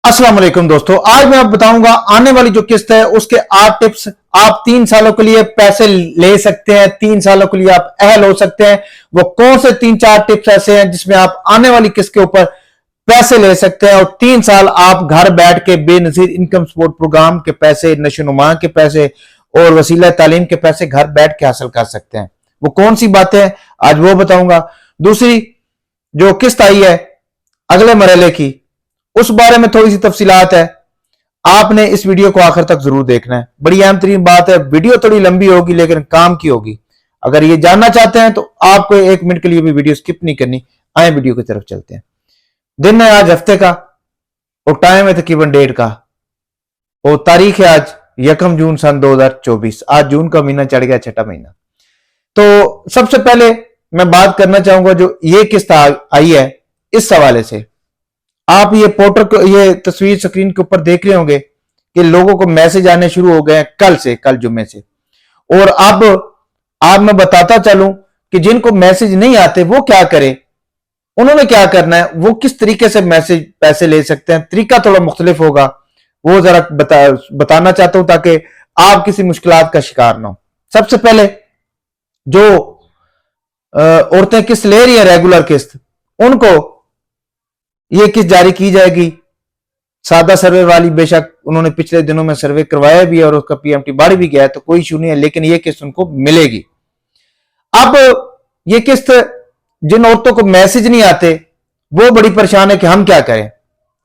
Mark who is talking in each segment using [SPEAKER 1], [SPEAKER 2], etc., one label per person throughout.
[SPEAKER 1] अस्सलाम वालेकुम दोस्तों, आज मैं आपको बताऊंगा आने वाली जो किस्त है उसके 8 टिप्स। आप 3 सालों के लिए पैसे ले सकते हैं, 3 सालों के लिए आप अहल हो सकते हैं। वो कौन से 3-4 टिप्स ऐसे हैं जिसमें आप आने वाली किस्त के ऊपर पैसे ले सकते हैं और 3 साल आप घर बैठ के बेनजीर इनकम सपोर्ट प्रोग्राम के पैसे, नशोनुमा के पैसे और वसीला तालीम के पैसे घर बैठ के हासिल कर सकते हैं। वो कौन सी बातें हैं आज वो बताऊंगा। दूसरी जो किस्त आई है अगले मरहले की, उस बारे में थोड़ी सी तफसीलात है। आपने इस वीडियो को आखिर तक जरूर देखना है। बड़ी अहम तरीन बात है, वीडियो थोड़ी लंबी होगी लेकिन काम की होगी। अगर ये जानना चाहते हैं तो आपको 1 मिनट के लिए भी वीडियो स्किप नहीं करनी। आए वीडियो की तरफ चलते हैं। दिन है आज हफ्ते का और टाइम है तकरीबन 1:30 का और तारीख है आज 1 जून सन 2024। आज जून का महीना चढ़ गया, छठा महीना। तो सबसे पहले मैं बात करना चाहूंगा जो ये किस्त आई है इस हवाले से। आप ये पोर्टल को, ये तस्वीर स्क्रीन के ऊपर देख रहे होंगे कि लोगों को मैसेज आने शुरू हो गए हैं कल जुम्मे से। और अब आप मैं बताता चलूं कि जिनको मैसेज नहीं आते वो क्या करें, उन्होंने क्या करना है, वो किस तरीके से मैसेज पैसे ले सकते हैं। तरीका थोड़ा मुख्तलिफ होगा, वो जरा बताना चाहता हूं ताकि आप किसी मुश्किलात का शिकार ना हो। सबसे पहले जो औरतें किस्त ले रही है रेगुलर किस्त, उनको ये किस्त जारी की जाएगी सादा सर्वे वाली। बेशक उन्होंने पिछले दिनों में सर्वे करवाया भी है और उसका पीएमटी बढ़ भी गया है, तो कोई इशू नहीं है, लेकिन ये किस्त उनको मिलेगी। अब ये किस्त जिन औरतों को मैसेज नहीं आते वो बड़ी परेशान है कि हम क्या करें।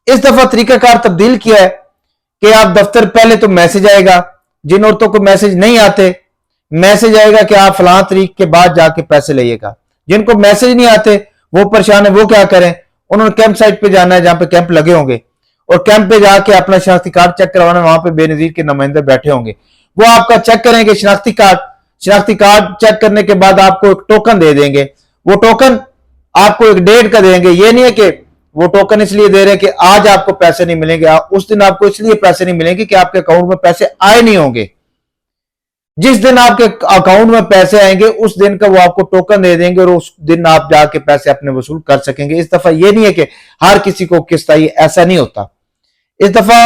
[SPEAKER 1] इस दफा तरीकाकार तब्दील किया है कि आप दफ्तर पहले तो मैसेज आएगा, जिन औरतों को मैसेज नहीं आते मैसेज आएगा कि आप फलां तारीख के बाद जाके पैसे लाइएगा। जिनको मैसेज नहीं आते वो परेशान है, वो क्या करें। उन्होंने कैंप साइट पे जाना है जहां पे कैंप लगे होंगे और कैंप पे जाके अपना शनाख्ती कार्ड चेक करवाना। वहां पे बेनजीर के नुमाइंदे बैठे होंगे, वो आपका चेक करेंगे शनाख्ती कार्ड चेक करने के बाद आपको एक टोकन दे देंगे। वो टोकन आपको एक डेट का देंगे। ये नहीं है कि वो टोकन इसलिए दे रहे हैं कि आज आपको पैसे नहीं मिलेंगे, उस दिन आपको इसलिए पैसे नहीं मिलेंगे कि आपके अकाउंट में पैसे आए नहीं होंगे। जिस दिन आपके अकाउंट में पैसे आएंगे उस दिन का वो आपको टोकन दे देंगे और उस दिन आप जाके पैसे अपने वसूल कर सकेंगे। इस दफा ये नहीं है कि हर किसी को किस्त आई, ऐसा नहीं होता। इस दफा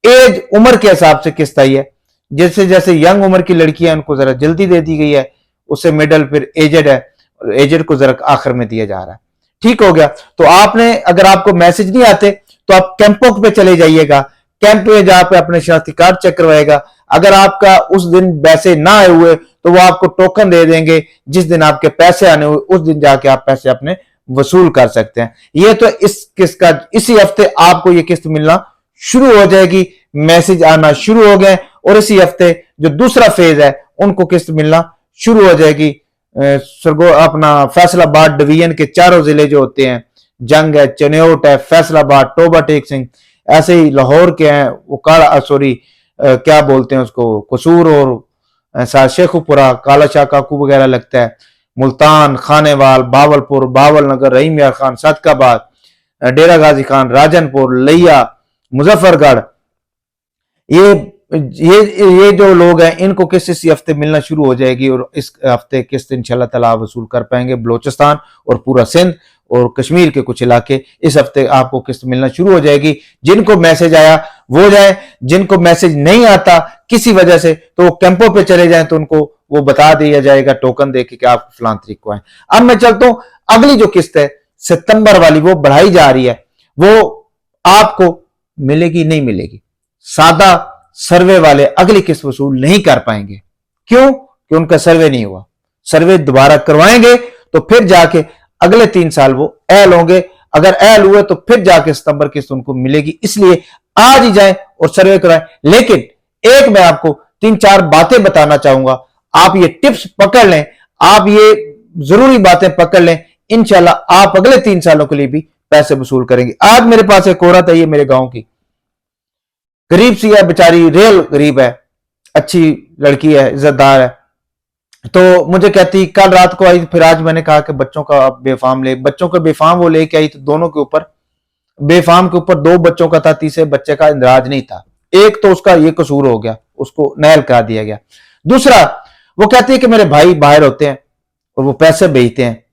[SPEAKER 1] एज उम्र के हिसाब से किस्त आई है। जैसे जैसे यंग उम्र की लड़कियां उनको जरा जल्दी दे दी गई है, उससे मिडल फिर एजेड है, एजेड को जरा आखिर में दिया जा रहा है। ठीक हो गया। तो आपने, अगर आपको मैसेज नहीं आते तो आप कैंपों पे चले जाइएगा। कैंप में जहां पे अपने शनाख्ती कार्ड चेक करवाएगा। अगर आपका उस दिन पैसे ना आए हुए तो वो आपको टोकन दे देंगे। जिस दिन आपके पैसे आने हुए उस दिन जाके आप पैसे अपने वसूल कर सकते हैं। ये तो इस किस्त का, इसी हफ्ते आपको ये किस्त मिलना शुरू हो जाएगी, मैसेज आना शुरू हो गए और इसी हफ्ते जो दूसरा फेज है उनको किस्त मिलना शुरू हो जाएगी। अपना फैसलाबाद डिवीजन के चारों जिले जो होते हैं, जंग है, चनियोट है, फैसलाबाद, टोबा टेक सिंह, ऐसे ही लाहौर के हैं वो क्या बोलते हैं उसको, कसूर और शेखुपुरा, काला शाह काकू वगैरह लगता है, मुल्तान, खानेवाल, बावलपुर, बावल नगर, रहीम यार खान, सदकाबाद, डेरा गाजी खान, राजनपुर, लिया, मुजफ्फरगढ़, ये जो लोग हैं इनको किस्त इसी हफ्ते मिलना शुरू हो जाएगी और इस हफ्ते किस्त इंशाल्लाह ताला वसूल कर पाएंगे। बलोचिस्तान और पूरा सिंध और कश्मीर के कुछ इलाके, इस हफ्ते आपको किस्त मिलना शुरू हो जाएगी। जिनको मैसेज आया वो जाए, जिनको मैसेज नहीं आता किसी वजह से तो वो कैंपों पे चले जाएं, तो उनको वो बता दिया जाएगा टोकन देके कि आप फलां तारीख को आए। अब मैं चलता हूं, अगली जो किस्त है सितंबर वाली वो बढ़ाई जा रही है, वो आपको मिलेगी नहीं मिलेगी। सादा सर्वे वाले अगली किस्त वसूल नहीं कर पाएंगे। क्यों? कि उनका सर्वे नहीं हुआ। सर्वे दोबारा करवाएंगे तो फिर जाके अगले 3 साल वो अहल होंगे। अगर अहल हुए तो फिर जाके सितंबर किस्त उनको मिलेगी। इसलिए आज ही जाएं और सर्वे कराएं। लेकिन एक मैं आपको 3-4 बातें बताना चाहूंगा, आप ये टिप्स पकड़ लें, आप ये जरूरी बातें पकड़ लें, इंशाल्लाह आप अगले 3 सालों के लिए भी पैसे वसूल करेंगे। आज मेरे पास एक औरत है, ये मेरे गांव की गरीब सी है बेचारी, रियल गरीब है, अच्छी लड़की है, इज्जतदार है। तो मुझे कहती, कल रात को आई, फिर आज मैंने कहा कि बच्चों का बेफाम ले, बच्चों का बेफाम वो लेके आई तो दोनों के ऊपर, बेफाम के ऊपर 2 बच्चों का था, तीसरे बच्चे का इंदराज नहीं था। एक तो उसका ये कसूर हो गया, उसको नहल करा दिया गया। दूसरा वो कहती है कि मेरे भाई बाहर होते हैं और वो पैसे भेजते हैं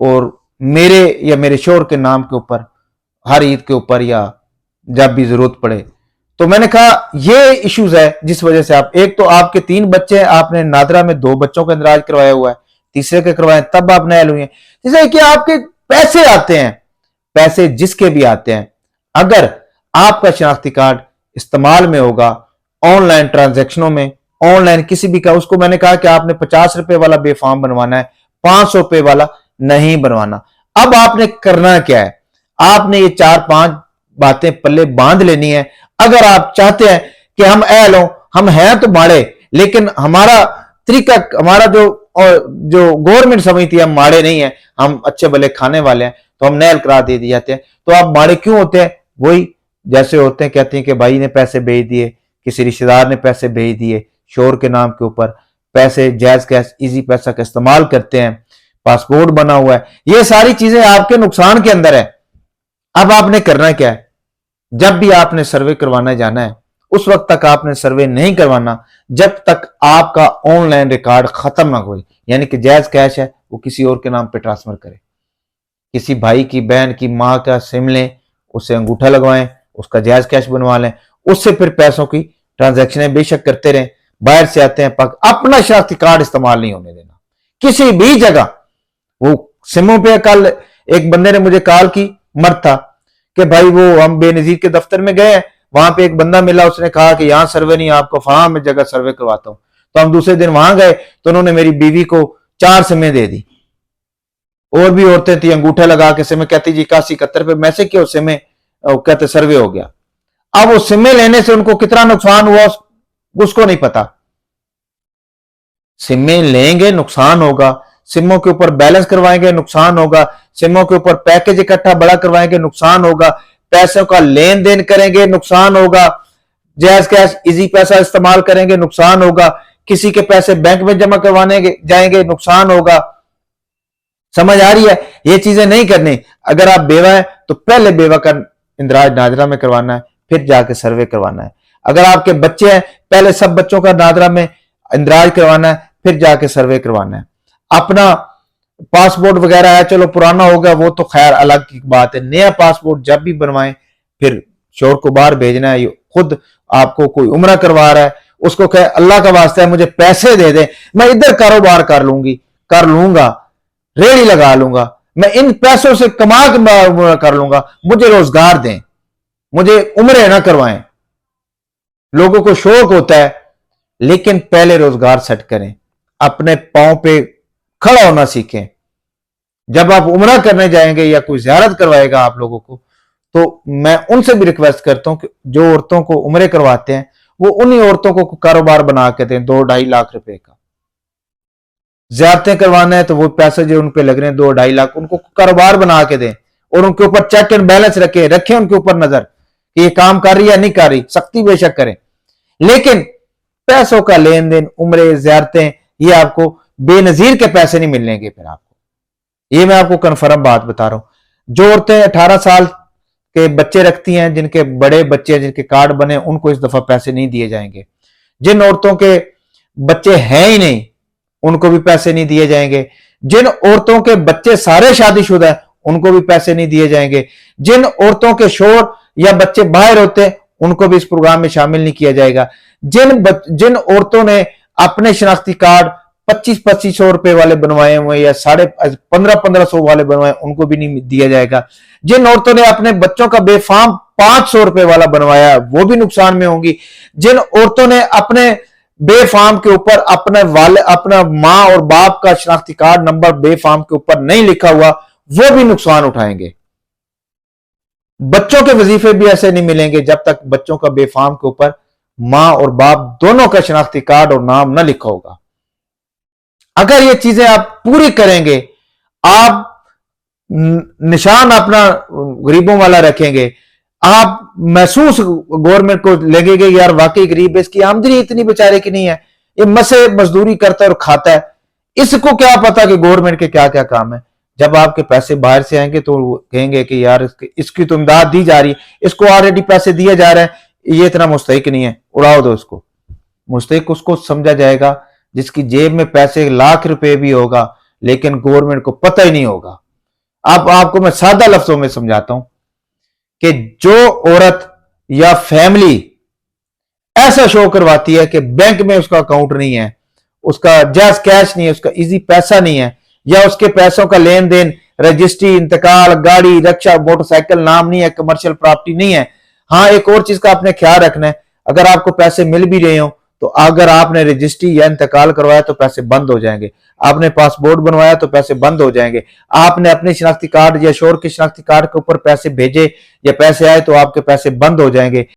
[SPEAKER 1] और मेरे या मेरे शोहर के नाम के ऊपर हर ईद के ऊपर या जब भी जरूरत पड़े। तो मैंने कहा ये इश्यूज है जिस वजह से आप, एक तो आपके 3 बच्चे हैं, आपने नादरा में 2 बच्चों का इंदराज करवाया हुआ है, तीसरे के करवाए तब आप नहल हुई हैं। जैसे कि आपके पैसे आते हैं, पैसे जिसके भी आते हैं, अगर आपका शनाख्ती कार्ड इस्तेमाल में होगा, ऑनलाइन ट्रांजैक्शनों में, ऑनलाइन किसी भी का, उसको मैंने कहा कि आपने 50 रुपए वाला बेफार्म बनवाना है, 500 रुपए वाला नहीं बनवाना। अब आपने करना क्या है, आपने ये 4-5 बातें पल्ले बांध लेनी है। अगर आप चाहते हैं कि हम एल हो, हम हैं तो माड़े, लेकिन हमारा तरीका, हमारा जो गवर्नमेंट समझती है हम माड़े नहीं है, हम अच्छे भले खाने वाले हैं, तो हम नहल करा दे दिए जाते हैं। तो आप माड़े क्यों होते हैं? वही जैसे होते हैं, कहते हैं कि भाई ने पैसे भेज दिए, किसी रिश्तेदार ने पैसे भेज दिए, शोर के नाम के ऊपर पैसे, जैज कैश, इजी पैसा का इस्तेमाल करते हैं, पासपोर्ट बना हुआ है, ये सारी चीजें आपके नुकसान के अंदर है। अब आपने करना क्या है, जब भी आपने सर्वे करवाना जाना है, उस वक्त तक आपने सर्वे नहीं करवाना जब तक आपका ऑनलाइन रिकॉर्ड खत्म ना हो। यानी कि जायज कैश है वो किसी और के नाम पे ट्रांसफर करें, किसी भाई की, बहन की, मां का सिम लें, उससे अंगूठा लगवाएं, उसका जायज कैश बनवा लें, उससे फिर पैसों की ट्रांजैक्शनें बेशक करते रहें। बाहर से आते हैं पक, अपना शनाख्ती कार्ड इस्तेमाल नहीं होने देना किसी भी जगह। वो सिमों पे, कल एक बंदे ने मुझे कॉल की, मर्द था, कि भाई वो हम बेनजीर के दफ्तर में गए, वहां पे एक बंदा मिला, उसने कहा कि यहां सर्वे नहीं, आपको फलां में जगह सर्वे करवाता हूं। तो हम दूसरे दिन वहां गए तो उन्होंने मेरी बीवी को 4 सिमें दे दी। और भी औरतें थी, अंगूठा लगा के सिमें, कहती जी 81-71 पे मैसेज किया, सिमें कहते सर्वे हो गया। अब वो सिमें लेने से उनको कितना नुकसान हुआ उसको नहीं पता। सिमें लेंगे नुकसान होगा, सिमों के ऊपर बैलेंस करवाएंगे नुकसान होगा, सिमों के ऊपर पैकेज इकट्ठा बड़ा करवाएंगे नुकसान होगा, पैसों का लेन देन करेंगे नुकसान होगा, जायज कैश इजी पैसा इस्तेमाल करेंगे नुकसान होगा, किसी के पैसे बैंक में जमा करवाने जाएंगे नुकसान होगा। समझ आ रही है? ये चीजें नहीं करनी। अगर आप बेवा है तो पहले बेवा का इंदराज नादरा में करवाना है, फिर जाके सर्वे करवाना है। अगर आपके बच्चे हैं, पहले सब बच्चों का नादरा में इंदराज करवाना है, फिर जाके सर्वे करवाना है। अपना पासपोर्ट वगैरह है, चलो पुराना हो गया वो तो खैर अलग की बात है, नया पासपोर्ट जब भी बनवाएं, फिर शोर को बाहर भेजना है। खुद आपको कोई उम्रा करवा रहा है, उसको कहे अल्लाह का वास्ता है मुझे पैसे दे दे, मैं इधर कारोबार कर लूंगा, रेड़ी लगा लूंगा, मैं इन पैसों से कमा के कर लूंगा, मुझे रोजगार दें, मुझे उम्रे ना करवाएं। लोगों को शौक होता है, लेकिन पहले रोजगार सेट करें, अपने पांव पे खड़ा होना सीखें। जब आप उम्रा करने जाएंगे या कोई ज़ियारत करवाएगा आप लोगों को, तो मैं उनसे भी रिक्वेस्ट करता हूं कि जो औरतों को उम्रे करवाते हैं वो उन्हीं औरतों को कारोबार बना के दें 2-2.5 लाख रुपए का। ज़ियारतें करवाना है तो वो पैसे जो उन पे लग रहे हैं 2-2.5 लाख, उनको कारोबार बना के दें और उनके ऊपर चेक एंड बैलेंस रखें उनके ऊपर नजर कि ये काम कर रही है नहीं कर रही। सख्ती बेशक करें, लेकिन पैसों का लेन देन, उम्रे, ज़ियारतें, ये आपको बेनजीर के पैसे नहीं मिलेंगे फिर आपको। ये मैं आपको कन्फर्म बात बता रहा हूं। जो औरतें 18 साल के बच्चे रखती हैं, जिनके बड़े बच्चे, जिनके कार्ड बने, उनको इस दफा पैसे नहीं दिए जाएंगे। जिन औरतों के बच्चे हैं ही नहीं उनको भी पैसे नहीं दिए जाएंगे। जिन औरतों के बच्चे सारे शादीशुदा हैं उनको भी पैसे नहीं दिए जाएंगे। जिन औरतों के शोर या बच्चे बाहर होते हैं उनको भी इस प्रोग्राम में शामिल नहीं किया जाएगा। जिन औरतों ने अपने शनाख्ती कार्ड 2500 रुपए वाले बनवाए हुए या 1500 वाले बनवाए, उनको भी नहीं दिया जाएगा। जिन औरतों ने अपने बच्चों का बेफाम 500 रुपए वाला बनवाया वो भी नुकसान में होंगी। जिन औरतों ने अपने बेफाम के ऊपर अपना मां और बाप का शनाख्ती कार्ड नंबर बेफाम के ऊपर नहीं लिखा हुआ, वो भी नुकसान उठाएंगे। बच्चों के वजीफे भी ऐसे नहीं मिलेंगे जब तक बच्चों का बेफाम के ऊपर मां और बाप दोनों का शनाख्ती कार्ड और नाम न लिखा होगा। अगर ये चीजें आप पूरी करेंगे, आप निशान अपना गरीबों वाला रखेंगे, आप महसूस गवर्नमेंट को लगेगा यार वाकई गरीब है, इसकी आमदनी इतनी बेचारे की नहीं है, ये मसे मजदूरी करता है और खाता है, इसको क्या पता कि गवर्नमेंट के क्या क्या काम है। जब आपके पैसे बाहर से आएंगे तो कहेंगे कि यार इसकी तो इमदाद दी जा रही है, इसको ऑलरेडी पैसे दिए जा रहे हैं, ये इतना मुस्तहिक नहीं है, उड़ाओ दो इसको। मुस्तहिक उसको समझा जाएगा जिसकी जेब में पैसे लाख रुपए भी होगा लेकिन गवर्नमेंट को पता ही नहीं होगा। अब आपको मैं सादा लफ्जों में समझाता हूं कि जो औरत या फैमिली ऐसा शो करवाती है कि बैंक में उसका अकाउंट नहीं है, उसका जायज कैश नहीं है, उसका इजी पैसा नहीं है, या उसके पैसों का लेन देन, रजिस्ट्री, इंतकाल, गाड़ी, रक्षा, मोटरसाइकिल नाम नहीं है, कमर्शियल प्रॉपर्टी नहीं है। हाँ, एक और चीज का आपने ख्याल रखना है, अगर आपको पैसे मिल भी रहे हो तो अगर आपने रजिस्ट्री या इंतकाल करवाया तो पैसे बंद हो जाएंगे, आपने पासपोर्ट बनवाया तो पैसे बंद हो जाएंगे, आपने अपने शनाख्ती कार्ड या शोहर के शनाख्ती कार्ड के ऊपर पैसे भेजे या पैसे आए तो आपके पैसे बंद हो जाएंगे।